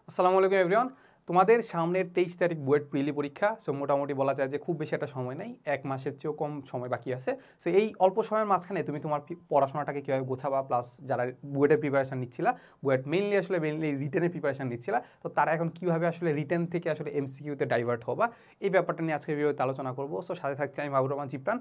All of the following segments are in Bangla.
আসসালামু আলাইকুম এভরিওয়ান। তোমাদের সামনের 23 তারিখ বুয়েট প্রিলি পরীক্ষা। সো মোটামুটি বলা যায় যে খুব বেশি একটা সময় নেই, 1 মাসের চেয়েও কম সময় বাকি আছে। সো এই অল্প সময়ের মাঝখানে তুমি তোমার পড়াশোনাটাকে কীভাবে গোছাবা, প্লাস যারা বুয়েটের প্রিপারেশন নিচ্ছিলা, বুয়েট মেইনলি রিটেনের প্রিপারেশন নিচ্ছিলা, তো তারা এখন কীভাবে আসলে রিটেন থেকে আসলে এমসিকিউতে ডাইভার্ট হবা, এই ব্যাপারটা নিয়ে আজকের ভিডিওতে আলোচনা করবো। সো সাথে থাকছে আমি মাহবুব রহমান চিপ্রান,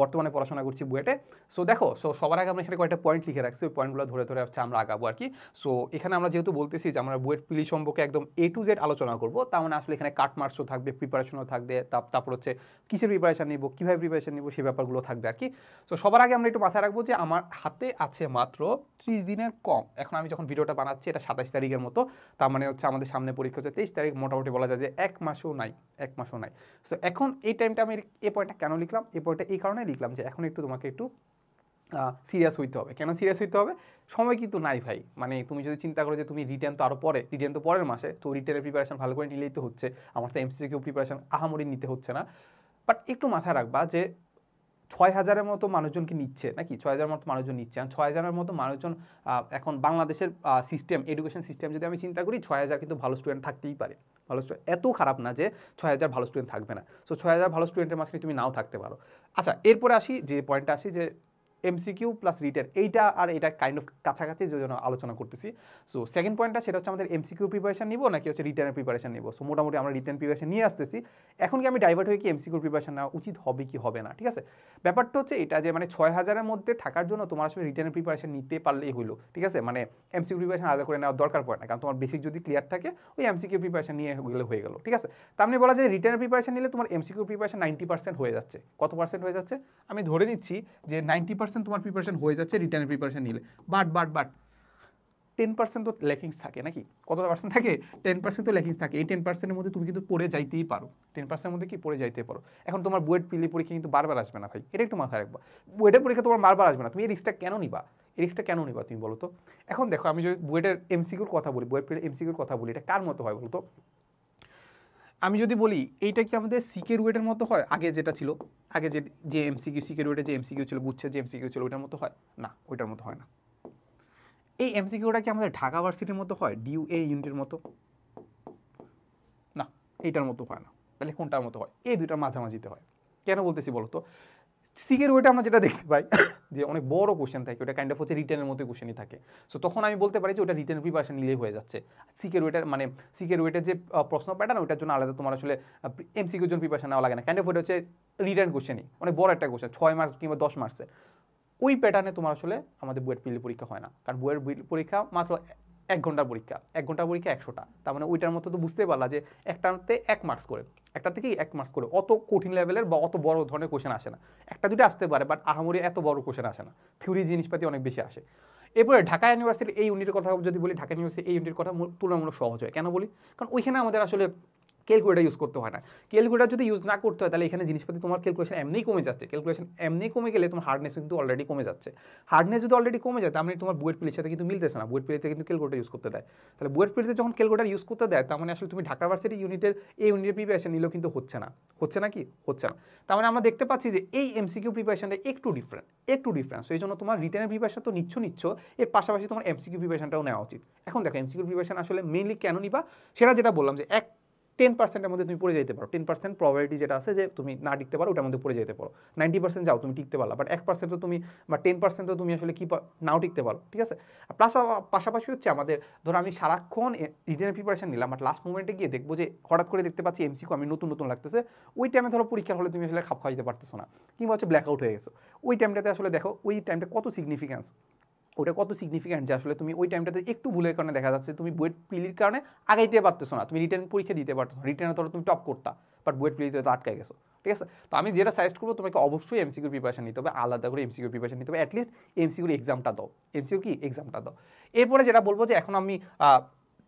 বর্তমানে পড়াশোনা করছি বুয়েটে। সো দেখো, সবার আগে আমরা এখানে কয়েকটা পয়েন্ট লিখে রাখছি, ওই পয়েন্টগুলো ধরে ধরে হচ্ছে আমরা আগাবো আর কি। সো এখানে আমরা যেহেতু বলতেছি যে আমরা বুয়েট প্রিলি সম্পর্কে একদম A to Z আলোচনা করবো, তার মানে আসলে এখানে কাট মার্কসও থাকবে, প্রিপারেশনও থাকবে, তারপর হচ্ছে কিসের প্রিপারেশন নিব, কীভাবে প্রিপারেশন নিব, সেই ব্যাপারগুলো থাকবে আর কি। তো সবার আগে আমরা একটু মাথায় রাখবো যে আমার হাতে আছে মাত্র 30 দিনের কম। এখন আমি যখন ভিডিওটা বানাচ্ছি এটা 27 তারিখের মতো, তার মানে হচ্ছে আমাদের সামনে পরীক্ষা হচ্ছে 23 তারিখ, মোটামুটি বলা যায় যে এক মাসও নাই। সো এখন এই টাইমটা আমি এই পয়েন্টটা কেন লিখলাম, এই পয়েন্টটা এই কারণে লিখলাম যে এখন তোমাকে একটু সিরিয়াস হইতে হবে। কেন সিরিয়াস হইতে হবে? সময় কিন্তু নাই ভাই। মানে তুমি যদি চিন্তা করো যে তুমি রিটেন তো আরও পরে, রিটেন তো পরের মাসে, তো রিটেনের প্রিপারেশন ভালো করে নিলেই তো হচ্ছে, আমার তো এমসিকিউ প্রিপারেশন আহামরি নিতে হচ্ছে না। বাট একটু মাথায় রাখবা যে 6000-এর মতো মানুষজনকে নিচ্ছে নাকি, 6000 মতো মানুষজন নিচ্ছে, আর 6000-এর মতো মানুষজন এখন বাংলাদেশের সিস্টেম, এডুকেশন সিস্টেম যদি আমি চিন্তা করি, 6000 কিন্তু ভালো স্টুডেন্ট থাকতেই পারে। ভালো স্টুডেন্ট এত খারাপ না যে 6000 ভালো স্টুডেন্ট থাকবে না। সো 6000 ভালো স্টুডেন্টের মাঝখানে তুমি নাও থাকতে পারো। আচ্ছা, এরপরে আসি যে পয়েন্টটা আসি যে এমসিকিউ প্লাস রিটেন, এইটা আর এটা কাইন্ড অফ কাছাকাছি যে জন্য আলোচনা করতেছি। সো সেকেন্ড পয়েন্টটা সেটা হচ্ছে আমাদের এমসিকিউ প্রিপারেশন নিব নাকি হচ্ছে রিটেনের প্রিপারেশন নিব। সো মোটামুটি আমরা রিটেন প্রিপারেশন নিয়ে আসতেছি। এখন কি আমি ডাইভার্ট হয়ে কি এমসিকিউ প্রিপারেশন নেওয়া উচিত হবে কি হবে না, ঠিক আছে? ব্যাপারটা হচ্ছে এটা যে মানে 6000-এর মধ্যে থাকার জন্য তোমার আসলে রিটেনের প্রিপারেশন নিতে পারলেই হইলো, ঠিক আছে? মানে এমসিকিউ প্রিপারেশন আলাদা করে নেওয়ার দরকার পড়ে না, কারণ তোমার বেসিক যদি ক্লিয়ার থাকে ওই এমসিকিউ প্রিপারেশন নিয়ে গেলে হয়ে গেল, ঠিক আছে? তার মানে বলা যায় রিটেনের প্রিপারেশন নিলে তোমার এমসিকিউ প্রিপারেশন 90% হয়ে যাচ্ছে। কত পার্সেন্ট হয়ে যাচ্ছে? আমি ধরে নিচ্ছি যে 90% তোমার প্রিপারেশন হয়ে যাচ্ছে রিটেনের প্রিপারেশন নিলে। বাট 10% তো ল্যাকিংস থাকে নাকি? কতটা পার্সেন্ট থাকে? 10% তো ল্যাকিংস থাকে। এই 10%-এর মধ্যে তুমি কিন্তু পড়ে যাইতেই পারো। 10%-এর মধ্যে কি পড়ে যাইতে পারো। এখন তোমার বুয়েট প্রিলি পরীক্ষা কিন্তু বারবার আসবে না ভাই, এটা একটু মাথায় রাখবা। বুয়েটের পরীক্ষা তোমার বারবার আসবে না, তুমি এই রিস্কটা কেন নিবা? এই রিস্কটা কেন নিবা তুমি বলো তো? এখন দেখো, আমি যদি বুয়েটের এমসিকিউর কথা বলি, বুয়েট প্রিলি এমসিকিউর কথা বলি, এটা কার মতো হয় বলো তো? আমি যদি বলি এইটা কি আমাদের সিকে রুয়েটের মতো হয়, আগে যেটা ছিল, আগে যে এমসিকিউ, সিকে রুয়েটের যে এমসিকিউ ছিল, গুচ্ছের যে এমসিকিউ ছিল, ওইটার মতো হয় না, ওইটার মতো হয় না। এই এমসিকিউটা কি আমাদের ঢাকা ভার্সিটির মতো হয়, ডিইউ ইউনিটের মতো? না, এইটার মতো হয় না। তাহলে কোনটার মতো হয়? এই দুইটার মাঝামাঝিতে হয়। কেন বলতেছি বলো তো? সিকের ওইটা আমরা যেটা দেখতে পাই যে অনেক বড় কোশ্চেন থাকে, ওটা কাইন্ড অফ হচ্ছে রিটেনের মতো কোশ্চেনই থাকে। সো তখন আমি বলতে পারি যে ওটা রিটেন প্রিপারেশন নিলেই হয়ে যাচ্ছে। সিকের ওয়েটার মানে সিকের ওয়েটের যে প্রশ্ন প্যাটার্ন, ওইটার জন্য আলাদা তোমার আসলে এমসিকিউর জন্য প্রিপারেশন নেওয়া লাগে না। কাইন্ড অফ ওটা হচ্ছে রিটেন কোশ্চেনই, অনেক বড় একটা কোশ্চেন, 6 মার্কস কিংবা 10 মার্কসের। ওই প্যাটার্নে তোমার আসলে আমাদের বুয়েট প্রিলি পরীক্ষা হয় না, কারণ বুয়েট পরীক্ষা মাত্র 1 ঘন্টার পরীক্ষা, 1 ঘন্টার পরীক্ষা 100টা। তার মানে ওইটার মতো তো বুঝতে পারলা যে একটাতে 1 মার্কস করে, একটা থেকেই 1 মার্কস করে, অত কঠিন লেভেলের বা অত বড় ধরনের কোশ্চেন আসে না। একটা দুটো আসতে পারে, বাট আহামরি এত বড় কোশ্চেন আসে না, থিওরি জিনিসপাতি অনেক বেশি আসে। এরপরে ঢাকা ইউনিভার্সিটির এই ইউনিটের কথা যদি বলি, ঢাকা ইউনিভার্সিটির এই ইউনিটের কথা তুলনামূলক সহজ হয়। কেন বলি? কারণ ওইখানে আমাদের আসলে ক্যালকুলেটার ইউজ করতে হয় না। ক্যালকুলেটার যদি ইউজ না করতে হয়, তাহলে এখানে জিনিসপাতি তোমার ক্যালকুলেশন এমনিই কমে যাচ্ছে। ক্যালকুলেশন এমনি কমে গেলে তোমার হার্ডনেস কিন্তু অলরেডি কমে যাচ্ছে। হার্ডনেস যদি অলরেডি কমে যায়, তার মানে তোমার বুয়েট প্রিলির সাথে কিন্তু মিলতেছে না। বুয়েট প্রিলিতে কিন্তু ক্যালকুলেটার ইউজ করতে দেয়। তাহলে বুয়েট প্রিলিতে যখন ক্যালকুলেটার ইউজ করতে দেয়, তার মানে আসলে তুমি ঢাকা ভার্সিটি ইউনিটের এই ইউনিটের প্রিপারেশন নিলেও কিন্তু হচ্ছে না। হচ্ছে না কি? হচ্ছে না। তার মানে আমরা দেখতে পাচ্ছি যে এই এমসিকিউ প্রিপারেশনটা একটু ডিফারেন্স। এই জন্য তোমার রিটেনের প্রিপারেশন তো নিচ্ছ, এর পাশাপাশি তোমার এমসিকিউ প্রিপারেশনটাও নেওয়া উচিত। এখন দেখো, এমসিকিউ প্রিপারেশন আসলে মেইনলি কেন নিবা, সেটা যেটা বললাম যে 10%-এর মধ্যে তুমি পড়ে যেতে পারো। 10% প্রবাবিলিটি যেটা আছে যে তুমি না টিকতে পারো, ওটার মধ্যে পড়ে যেতে পারো। 90% যাও তুমি টিকতে পারলা, বাট 1% তো তুমি বা 10% তো তুমি আসলে কি নাও টিকতে পারো, ঠিক আছে? প্লাস পাশাপাশি হচ্ছে আমাদের, ধরো আমি সারাক্ষণ রিটেনের প্রিপারেশন নিলাম, বাট লাস্ট মোমেন্টে গিয়ে দেখবো যে হঠাৎ করে দেখতে পাচ্ছি এমসিকিউ আমি নতুন লাগতেছে। ওই টাইমে ধরো পরীক্ষার হলে তুমি আসলে খাপ খাইতে পারতেছো না, কিংবা হচ্ছে ব্ল্যাক আউট হয়ে গেছো। ওই টাইমটাতে আসলে দেখো ওই টাইমটা কত সিগনিফিক্যান্স, ওটা কত সিগনিফিক্যান্ট যে আসলে তুমি ওই টাইমটাতে একটু ভুলের কারণে দেখা যাচ্ছে তুমি বুয়েট প্রিলির কারণে আগাইতে পারতেছো না, তুমি রিটার্ন পরীক্ষা দিতে পারতেছো না। রিটার্নে ধরো তুমি টপ করতা, বাট বুয়েট প্রিলিতে তো আটকে গেছো, ঠিক আছে? তো আমি যেটা সাজেস্ট করবো, তোমাকে অবশ্যই এমসিকিউর প্রিপারেশন নিতে হবে, আলাদা করে এমসিকিউর প্রিপারেশন নিতে হবে। অ্যাটলিস্ট এমসিকিউর এক্সামটা দাও, এমসিকিউ কি এক্সামটা দাও। এরপরে যেটা বলবো যে এখন আমি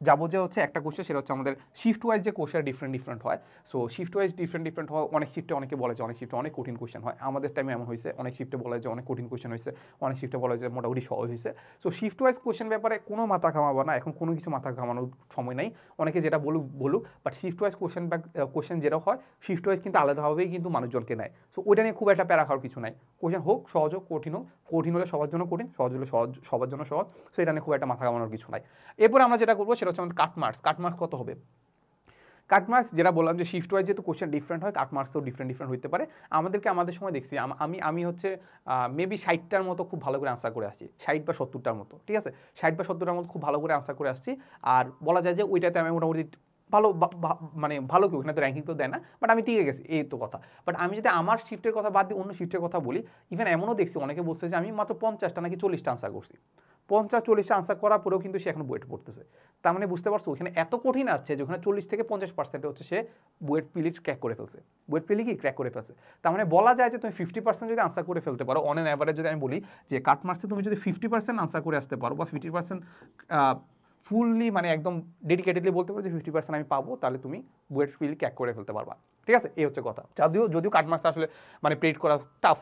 যাবো যে হচ্ছে একটা কোশ্চেন, সেটা হচ্ছে আমাদের শিফট ওয়াইজ যে কোশ্চেন ডিফারেন্ট হয়। সো শিফট ওয়াইজ ডিফারেন্ট হয়। অনেক শিফটে অনেকে বলে যে অনেক শিফটে অনেক কঠিন কোশ্চেন হয়। আমাদের টাইমে এমন হয়েছে, অনেক শিফটে বলে যে অনেক কঠিন কোশ্চেন হয়েছে, অনেক শিফটে বলে যে মোটামুটি সহজ হয়েছে। সো শিফট ওয়াইজ কোশ্চেন ব্যাপারে কোনো মাথা ঘামাবো না, এখন কোনো কিছু মাথা ঘামানোর সময় নেই। অনেকে যেটা বলুক, বাট শিফট ওয়াইজ কোশ্চেন যেটা হয়, শিফট ওয়াইজ কিন্তু আলাদাভাবেই কিন্তু মানুষজনকে নেয়। সো ওইটা নিয়ে খুব একটা প্যারা খাওয়ার কিছু নাই। কোশ্চেন হোক সহজ হোক কঠিন হোক, কঠিন হলে সবার জন্য কঠিন, সহজ হলে সবার জন্য সহজ। সো এটা নিয়ে খুব একটা মাথা ঘামানোর কিছু নাই। এরপর আমরা যেটা করবো সেটা হচ্ছে আমাদের কাট মার্কস কত হবে। কাট মার্কস যেটা বললাম যে শিফট ওয়াইজ যেহেতু কোশ্চেন ডিফারেন্ট হয়, কাট মার্কসও ডিফারেন্ট হতে পারে। আমাদের সময় দেখছি আমি হচ্ছে মেবি 60টার মতো খুব ভালো করে আনসার করে আসছি, 60 বা 70টার মতো, ঠিক আছে, 60 বা 70টার মতো খুব ভালো করে আনসার করে আসছি। আর বলা যায় যে ওইটাতে আমি মোটামুটি ভালো মানে ভালো কেউ এখানে তো র্যাঙ্কিং তো দেয় না, বাট আমি টিকে গেছি, এই তো কথা। বাট আমি যদি আমার শিফটের কথা বাদ দিয়ে অন্য শিফটের কথা বলি, ইভেন এমনও দেখছি অনেকে বলছে যে আমি মাত্র 50টা নাকি 40টা আনসার করছি, 50-40টা আনসার করার পরেও কিন্তু সে এখন বুয়েট পড়তেছে। তার মানে বুঝতে পারছো ওখানে এত কঠিন আসছে যে ওখানে 40 থেকে 50% হচ্ছে সে বুয়েট প্রিলি ক্র্যাক করে ফেলছে, বুয়েট প্রিলি কি ক্র্যাক করে ফেলছে। তার মানে বলা যায় যে তুমি 50% যদি আনসার করে ফেলতে পারো অন অ্যান অ্যাভারেজ, যদি আমি বলি যে কাট মার্কসে তুমি যদি 50% আনসার করে আসতে পারো বা 50% ফুললি মানে একদম ডেডিকেটেডলি বলতে পারো যে 50% আমি পাবো, তাহলে তুমি বুয়েট প্রিলি ক্র্যাক করে ফেলতে পারবা, ঠিক আছে, এই হচ্ছে কথা। যদিও কাট মার্কস আসলে মানে প্রেড করা টাফ।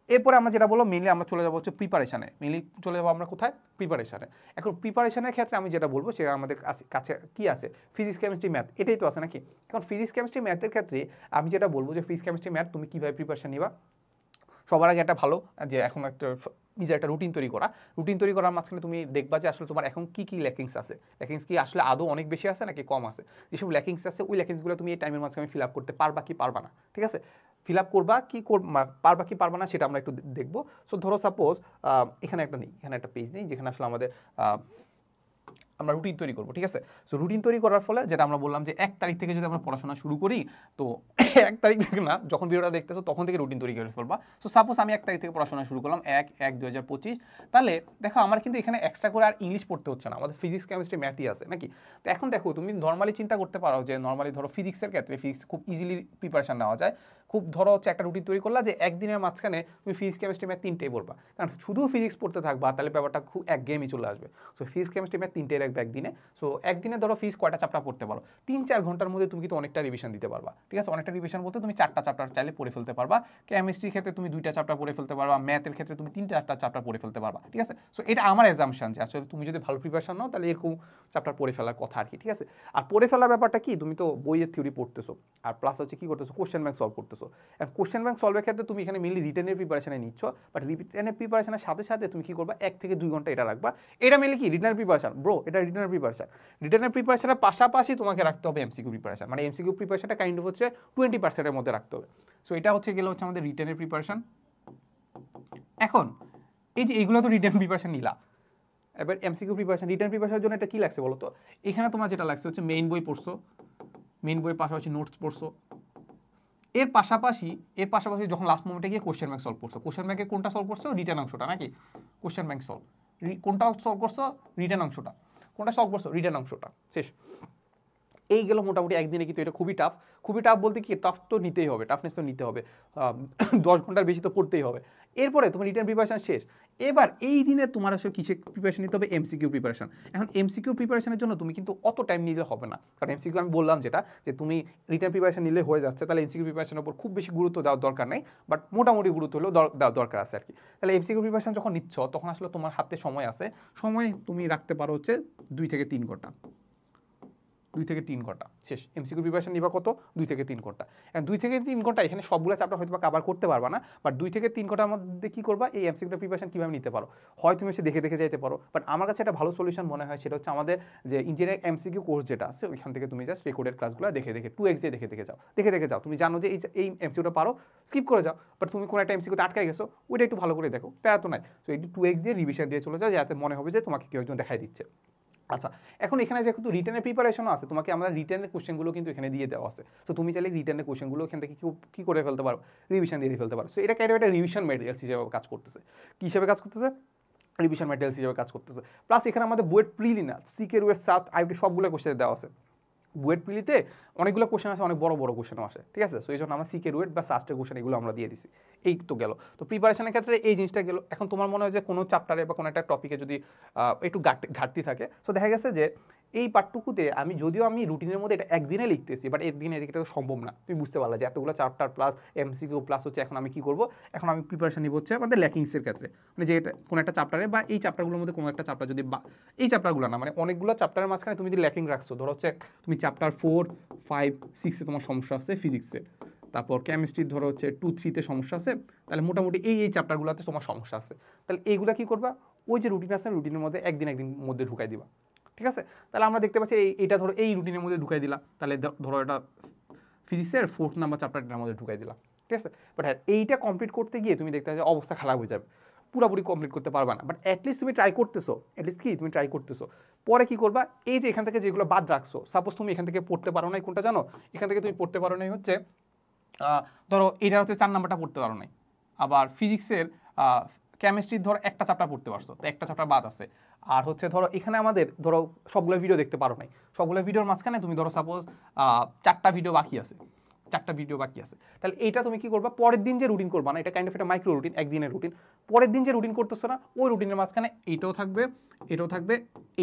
এরপরে আমরা যেটা বলবো মেনলি আমরা চলে যাবো হচ্ছে প্রিপারেশানে, মেনলি চলে যাবো আমরা কোথায়, প্রিপারেশানে। এখন প্রিপারেশানের ক্ষেত্রে আমি যেটা বলবো সেটা আমাদের কাছে কি আছে, ফিজিক্স কেমিস্ট্রি ম্যাথ, এটাই তো আছে নাকি। এখন ফিজিক্স কেমিস্ট্রি ম্যাথের ক্ষেত্রে আমি যেটা বলবো যে ফিজিক্স কেমিস্ট্রি ম্যাথ তুমি কীভাবে প্রিপারেশান নিবা। সবার আগে একটা ভালো যে এখন একটা নিজের একটা রুটিন তৈরি করার মাঝখানে তুমি দেখবা যে আসলে তোমার এখন কী ল্যাকিংস আছে, ল্যাকিংস কি আসলে আদৌ অনেক বেশি আছে নাকি কম আছে। যেসব ল্যাকিংস আছে ওই ল্যাকিংসগুলো তুমি এই টাইমের মাঝখানে ফিল আপ করতে পারবা কি পারবা না, ঠিক আছে, ফিল আপ করবা কি পারবা কি পারবা না সেটা আমরা একটু দেখবো। সো ধরো সাপোজ এখানে একটা পেজ নেই যেখানে আসলে আমাদের আমরা রুটিন তৈরি করবো, ঠিক আছে। সো রুটিন তৈরি করার ফলে যেটা আমরা বললাম যে 1 তারিখ থেকে যদি আমরা পড়াশোনা শুরু করি, তো 1 তারিখ থেকে না, যখন ভিডিওটা দেখতেছো তখন থেকে রুটিন তৈরি করে ফেলবা। সো সাপোজ আমি 1 তারিখ থেকে পড়াশোনা শুরু করলাম 1/1/2025, তাহলে দেখো আমার কিন্তু এখানে এক্সট্রা করে আর ইংলিশ পড়তে হচ্ছে না, আমাদের ফিজিক্স কেমিস্ট্রি ম্যাথই আছে নাকি। তো এখন দেখো তুমি নর্মালি চিন্তা করতে পারো যে নর্মালি ধরো ফিজিক্সের ক্ষেত্রে ফিজিক্স খুব ইজিলি প্রিপারেশন নেওয়া যায়, খুব ধরো হচ্ছে একটা রুটিন তৈরি করলা যে একদিনের মাঝখানে তুমি ফিজিক্স কেমিস্ট্রি ম্যাথ 3টেই পড়বা, কারণ শুধু ফিজিক্স পড়তে থাকবা তাহলে ব্যাপারটা খুব একঘেয়েমি চলে আসবে। সো ফিজিক্স কেমিস্ট্রি ম্যাথ 3টে রাখবে একদিনে। সো একদিনে ধরো ফিজিক্স কয়টা চ্যাপ্টার পড়তে পারো, 3-4 ঘন্টার মধ্যে তুমি কিন্তু অনেকটা রিভিশন দিতে পারবা, ঠিক আছে। অনেকটা রিভিশন বলতে তুমি 4টা চ্যাপ্টার চাইলে পড়ে ফেলতে পারবা, কেমিস্ট্রির ক্ষেত্রে তুমি 2টা চ্যাপ্টার পড়ে ফেলতে পারবা, ম্যাথের ক্ষেত্রে তুমি 3টা চ্যাপ্টার পড়ে ফেলতে পারবা, ঠিক আছে। সো এটা আমার এজাম্পশন যে আসলে তুমি যদি ভালো প্রিপারেশন নাও তাহলে এরকম চ্যাপ্টার পড়ে ফেলার কথা আর কি, ঠিক আছে। আর পড়ে ফেলার ব্যাপারটা কি, তুমি তো বইয়ের থিওরি পড়তেছো আর প্লাস হচ্ছে কি করতেছো, কোশ্চেন ব্যাংক সলভ করতেছো। এখন কোশ্চেন ব্যাংক সলভের ক্ষেত্রে তুমি এখানে মেনলি রিটেনের প্রিপারেশনে নিচ্ছ, বাট রিটেনের প্রিপারেশনের সাথে সাথে তুমি কি করবা 1 থেকে 2 ঘন্টা এটা রাখবা। এটা মেনলি কি রিটেনের প্রিপারেশন ব্রো, এটা রিটেনের প্রিপারেশন। রিটেনের প্রিপারেশনের পাশাপাশি তোমাকে রাখতে হবে এমসিকিউ প্রিপারেশন, মানে এমসিকিউ প্রিপারেশনটা কাইন্ড অফ হচ্ছে 20%-এর মধ্যে রাখতে হবে। সো এটা হচ্ছে আমাদের রিটেনের প্রিপারেশন। এখন এই যে এইগুলো তো রিটেন প্রিপারেশন নিলা, এবার এমসিকিউ প্রিপারেশন, রিটেন প্রিপারেশনের জন্য এটা কি লাগছে বলো তো। এখানে তোমার যেটা লাগছে হচ্ছে মেইন বই পড়ছো, মেইন বইয়ের পাশাপাশি নোটস পড়ছো, এর পাশাপাশি যখন লাস্ট মোমেন্টে গিয়ে কোশ্চেন ব্যাংক সলভ করছো, কোশ্চেন ব্যাংকে কোনটা সলভ করছো, রিটেন অংশটা নাকি কোশ্চেন ব্যাংক সলভ, কোনটা সলভ করছো, রিটেন অংশটা, কোনটা সলভ করছো, রিটেন অংশটা, শেষ। এই গেল মোটামুটি একদিনে, কিন্তু এটা খুবই টাফ বলতে কি টাফ তো নিতেই হবে, টাফনেস তো নিতে হবে, 10 ঘন্টার বেশি তো পড়তেই হবে। এরপরে তোমার রিটেন প্রিপারেশন শেষ, এবার এই দিনে তোমার আসলে কিসে প্রিপারেশন নিতে হবে, এমসিকিউ প্রিপারেশন। এখন এমসিকিউ প্রিপারেশনের জন্য তুমি কিন্তু অত টাইম নিলে হবে না, কারণ এমসিকিউ আমি বললাম যেটা যে তুমি রিটেন প্রিপারেশন নিলে হয়ে যাচ্ছে, তাহলে এমসিকিউ প্রিপারেশনের উপর খুব বেশি গুরুত্ব দেওয়ার দরকার নেই, বাট মোটামুটি গুরুত্ব হলেও দেওয়ার দরকার আছে আর কি। তাহলে এমসিকিউ প্রিপারেশন যখন নিচ্ছ তখন আসলে তোমার হাতে সময় আছে, সময় তুমি রাখতে পারো হচ্ছে 2 থেকে 3 ঘন্টা, 2 থেকে 3 ঘন্টা শেষ। এমসিকিউ প্রিপারেশন নিবা কত, 2 থেকে 3 ঘন্টা। 2 থেকে 3 ঘন্টা এখানে সবগুলো চ্যাপ্টার হয়তো কভার করতে পারবা না, বাট 2 থেকে 3 ঘন্টার মধ্যে কি করবা, এই এমসিকিউ প্রিপারেশন কীভাবে নিতে পারো, হয় তুমি হচ্ছে দেখে যাইতে পারো, বাট আমার কাছে একটা ভালো সলিউশন মনে হয় সেটা হচ্ছে আমাদের যে ইঞ্জিনিয়ারিং এমসিকিউ কোর্স যেটা আছে ওইখান থেকে তুমি জাস্ট রেকর্ডেড ক্লাসগুলো দেখে 2x দিয়ে দেখে যাও, তুমি জানো যে এই এমসিকিউটা পারো, স্কিপ করে যাও, বাট তুমি কোনো একটা এমসিকিউতে আটকাই গেছো, ওইটা একটু ভালো করে দেখো, প্যারা তো নাই। তো এই 2x দিয়ে রিভিশন দিয়ে চলে যাও, যাতে মনে হবে যে তোমাকে কেউ একজন দেখাই দিচ্ছে। আচ্ছা, এখন এখানে যেহেতু রিটেনের প্রিপারেশনও আছে, তোমাকে আমরা রিটেনের কোশ্চেনগুলো কিন্তু এখানে দিয়ে দেওয়া আছে। তো তুমি চাইলে রিটেনের কোশ্চেনগুলো এখান থেকে কী করে ফেলতে পারো, রিভিশন দিয়ে ফেলতে পারো। সো এটা কেন একটা রিভিশন ম্যাটেরিয়ালস হিসেবে কাজ করতেছে, কী হিসেবে কাজ করতেছে, রিভিশন ম্যাটেরিয়ালস হিসেবে কাজ করতেছে। প্লাস এখানে আমাদের বুয়েট প্রিলিমিনারি না, সিকে, রুয়েট, সাস্ট, আইটি সবগুলো কোশ্চেন দেওয়া আছে। বুয়েট প্রিলিতে অনেকগুলো কোশ্চেন আছে, অনেক বড় কোশ্চেনও আসে, ঠিক আছে। সো এই জন্য আমরা সিকে, রুয়েট বা সাস্টের কোশ্চেন এগুলো আমরা দিয়ে দিছি। এই তো গেল, তো প্রিপারেশনের ক্ষেত্রে এই জিনিসটা গেল। এখন তোমার মনে হয় যে কোনো চ্যাপ্টারে বা কোনো একটা টপিকে যদি একটু ঘাটতি থাকে, সো দেখা গেছে যে এই পার্টটুকুতে যদিও আমি রুটিনের মধ্যে এটা একদিনে লিখতেছি, বাট একদিনে এটা তো সম্ভব না। তুমি বুঝতে পারলে যে এতগুলো চ্যাপ্টার প্লাস এমসিকিউ প্লাস হচ্ছে এখন আমি কী করবো, এখন আমি প্রিপারেশন নিব হচ্ছে আমাদের ল্যাকিংসের ক্ষেত্রে, মানে যে কোনো একটা চ্যাপ্টারে বা এই চ্যাপ্টারগুলোর মধ্যে কোনো একটা চ্যাপ্টার যদি, বা এই চ্যাপ্টারগুলো না মানে অনেকগুলো চ্যাপ্টারের মাঝখানে তুমি যদি ল্যাকিং রাখছো, ধরো হচ্ছে তুমি চ্যাপ্টার 4, 5, 6-এ তোমার সমস্যা আছে ফিজিক্সের, তারপর কেমিস্ট্রির ধরো হচ্ছে 2, 3-তে সমস্যা আছে, তাহলে মোটামুটি এই চ্যাপ্টারগুলোতে তোমার সমস্যা আছে, তাহলে এইগুলো কী করবা, ওই যে রুটিন আছে রুটিনের মধ্যে একদিন মধ্যে ঢুকাই দিবা। ঠিক আছে? তাহলে আমরা দেখতে পাচ্ছি এইটা ধরো এই রুটিনের মধ্যে ঢুকাই দিলাম, তাহলে ধরো এটা ফিজিক্সের 4th নাম্বার চ্যাপ্টারটার মধ্যে ঢুকাই দিলাম, ঠিক আছে? বাট হ্যাঁ এইটা কমপ্লিট করতে গিয়ে তুমি দেখতে পাচ্ছ অবস্থা খারাপ হয়ে যাবে, পুরোপুরি কমপ্লিট করতে পারবা না, বাট অ্যাটলিস্ট তুমি ট্রাই করতেছো, অ্যাটলিস্ট কি তুমি ট্রাই করতেছো। পরে কি করবা, এই যে এখান থেকে যেগুলো বাদ রাখছো, সাপোজ তুমি এখান থেকে পড়তে পারো নাই, কোনটা জানো, এখান থেকে তুমি পড়তে পারো নাই হচ্ছে ধরো এটা হচ্ছে 4 নাম্বারটা পড়তে পারো নাই, আবার ফিজিক্সের কেমিস্ট্রির ধরো একটা চ্যাপ্টার পড়তে পারছো, তো একটা চ্যাপ্টার বাদ আছে, আর হচ্ছে ধরো এখানে আমাদের ধরো সবগুলো ভিডিও দেখতে পারো নাই, সবগুলো ভিডিওর মাঝখানে তুমি ধরো সাপোজ 4টা ভিডিও বাকি আছে, 4টা ভিডিও বাকি আছে, তাহলে এইটা তুমি কি করবা, পরের দিন যে রুটিন করবা না, এটা কাইন্ড অফ একটা মাইক্রো রুটিন, একদিনের রুটিন, পরের দিন যে রুটিন করতেছো না ওই রুটিনের মাঝখানে এইটাও থাকবে, এটাও থাকবে,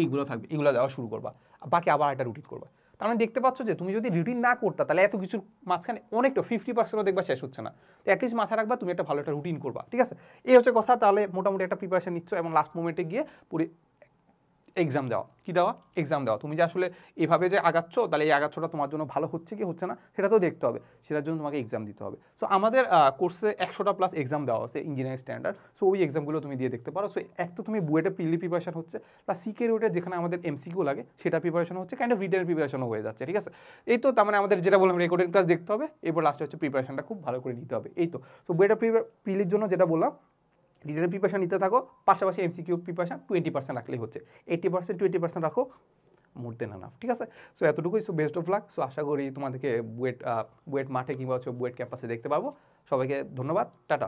এইগুলো থাকবে, এগুলো দেওয়া শুরু করবা, বাকি আবার একটা রুটিন করবা। তার মানে দেখতে পাচ্ছ যে তুমি যদি রুটিন না করতা তাহলে এত কিছুর মাঝখানে অনেকটা 50%ও দেখবা শেষ হচ্ছে না, তো অ্যাটলিস্ট মাথায় রাখবা তুমি একটা ভালো একটা রুটিন করবা, ঠিক আছে? এই হচ্ছে কথা। তাহলে মোটামুটি একটা প্রিপারেশন নিচ্ছ এবং লাস্ট মোমেন্টে গিয়ে পুরো এক্সাম দেওয়া, কি দেওয়া, এক্সাম দেওয়া। তুমি যে আসলে এভাবে যে আগাচ্ছ, তাহলে এই আগাচ্ছটা তোমার জন্য ভালো হচ্ছে কি হচ্ছে না সেটা তো দেখতে হবে, সেটার জন্য তোমাকে এক্সাম দিতে হবে। সো আমাদের কোর্সে 100টা প্লাস এক্সাম দেওয়া আছে ইঞ্জিনিয়ারিং স্ট্যান্ডার্ড, সো ওই এক্সামগুলো তুমি দিয়ে দেখতে পারো। সো এক তো তুমি বুয়েটে প্রিলি প্রিপারেশন হচ্ছে, প্লাস সিকে রুটে যেখানে আমাদের এমসিকিউ লাগে সেটা প্রিপারেশন হচ্ছে, কাইন্ড অফ রিটেনের প্রিপারেশনও হয়ে যাচ্ছে, ঠিক আছে? এই তো তার মানে আমাদের যেটা বললাম রেকর্ডিং ক্লাস দেখতে হবে, এরপর লাস্টে হচ্ছে প্রিপারেশনটা খুব ভালো করে নিতে হবে, এই তো। সো বুয়েটে প্রিলির জন্য যেটা বললাম, রিটেনের প্রিপারেশন নিতে থাকো, পাশাপাশি এমসিকিউ প্রিপারেশন 20% রাখলেই হচ্ছে, 80% 20% রাখো, মোর দেন এনাফ, ঠিক আছে? সো এতটুকুই। So best of luck. So আশা করি তোমাদেরকে বুয়েট মাঠে কিংবা হচ্ছে বুয়েট ক্যাম্পাসে দেখতে পাবো। সবাইকে ধন্যবাদ, টাটা।